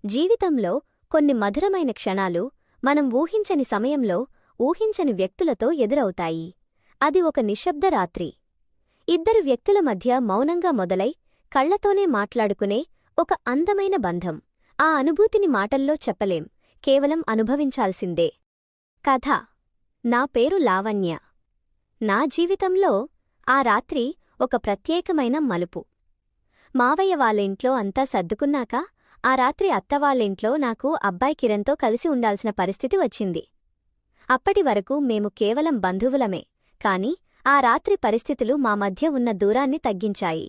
జీవితంలో కొన్ని మధురమైన క్షణాలు మనం ఊహించని సమయంలో ఊహించని వ్యక్తులతో ఎదురవుతాయి. అది ఒక నిశ్శబ్ద రాత్రి. ఇద్దరు వ్యక్తుల మధ్య మౌనంగా మొదలై కళ్లతోనే మాట్లాడుకునే ఒక అందమైన బంధం. ఆ అనుభూతిని మాటల్లో చెప్పలేం, కేవలం అనుభవించాల్సిందే. కథ. నా పేరు లావణ్య. నా జీవితంలో ఆ రాత్రి ఒక ప్రత్యేకమైన మలుపు. మావయ్య వాళ్ళ ఇంట్లో అంతా సర్దుకున్నాక ఆ రాత్రి అత్తవాళ్ళింట్లో నాకు అబ్బాయి కిరణ్తో కలిసి ఉండాల్సిన పరిస్థితి వచ్చింది. అప్పటి వరకు మేము కేవలం బంధువులమే, కాని ఆ రాత్రి పరిస్థితులు మా మధ్య ఉన్న దూరాన్ని తగ్గించాయి.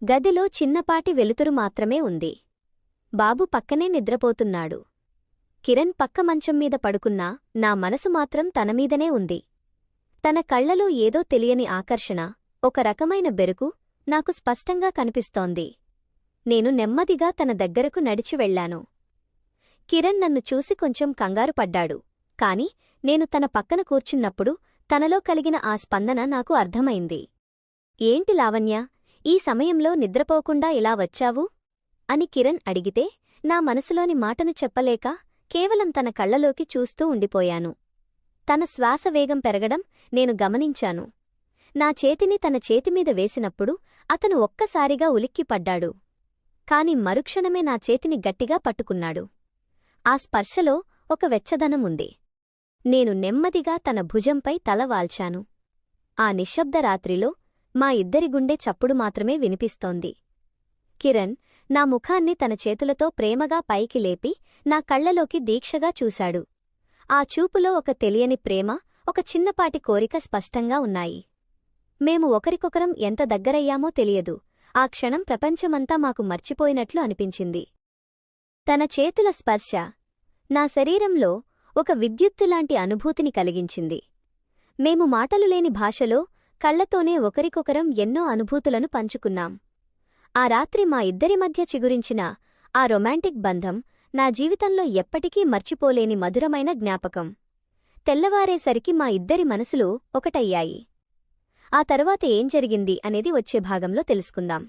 గదిలో చిన్నపాటి వెలుతురు మాత్రమే ఉంది. బాబు పక్కనే నిద్రపోతున్నాడు. కిరణ్ పక్క మంచం మీద పడుకున్నా నా మనసు మాత్రం తనమీదనే ఉంది. తన కళ్లలో ఏదో తెలియని ఆకర్షణ, ఒక రకమైన బెరుకు నాకు స్పష్టంగా కనిపిస్తోంది. నేను నెమ్మదిగా తన దగ్గరకు నడిచి వెళ్లాను. కిరణ్ నన్ను చూసి కొంచెం కంగారు పడ్డాడు, కాని నేను తన పక్కన కూర్చున్నప్పుడు తనలో కలిగిన ఆ స్పందన నాకు అర్థమైంది. ఏంటి లావణ్య, ఈ సమయంలో నిద్రపోకుండా ఇలా వచ్చావు అని కిరణ్ అడిగితే నా మనసులోని మాటను చెప్పలేక కేవలం తన కళ్లలోకి చూస్తూ ఉండిపోయాను. తన శ్వాస వేగం పెరగడం నేను గమనించాను. నా చేతిని తన చేతిమీద వేసినప్పుడు అతను ఒక్కసారిగా ఉలిక్కిపడ్డాడు. కాని మరుక్షణమే నా చేతిని గట్టిగా పట్టుకున్నాడు. ఆ స్పర్శలో ఒక వెచ్చదనం ఉంది. నేను నెమ్మదిగా తన భుజంపై తల వాల్చాను. ఆ నిశ్శబ్ద రాత్రిలో మా ఇద్దరి గుండె చప్పుడు మాత్రమే వినిపిస్తోంది. కిరణ్ నా ముఖాన్ని తన చేతులతో ప్రేమగా పైకి లేపి నా కళ్లలోకి దీక్షగా చూశాడు. ఆ చూపులో ఒక తెలియని ప్రేమ, ఒక చిన్నపాటి కోరిక స్పష్టంగా ఉన్నాయి. మేము ఒకరికొకరం ఎంత దగ్గరయ్యామో తెలియదు. ఆ క్షణం ప్రపంచమంతా మాకు మర్చిపోయినట్లు అనిపించింది. తన చేతుల స్పర్శ నా శరీరంలో ఒక విద్యుత్తులాంటి అనుభూతిని కలిగించింది. మేము మాటలులేని భాషలో కళ్లతోనే ఒకరికొకరం ఎన్నో అనుభూతులను పంచుకున్నాం. ఆ రాత్రి మా ఇద్దరి మధ్య చిగురించిన ఆ రొమాంటిక్ బంధం నా జీవితంలో ఎప్పటికీ మర్చిపోలేని మధురమైన జ్ఞాపకం. తెల్లవారేసరికి మా ఇద్దరి మనసులు ఒకటయ్యాయి. ఆ తరువాత ఏం జరిగింది అనేది వచ్చే భాగంలో తెలుసుకుందాం.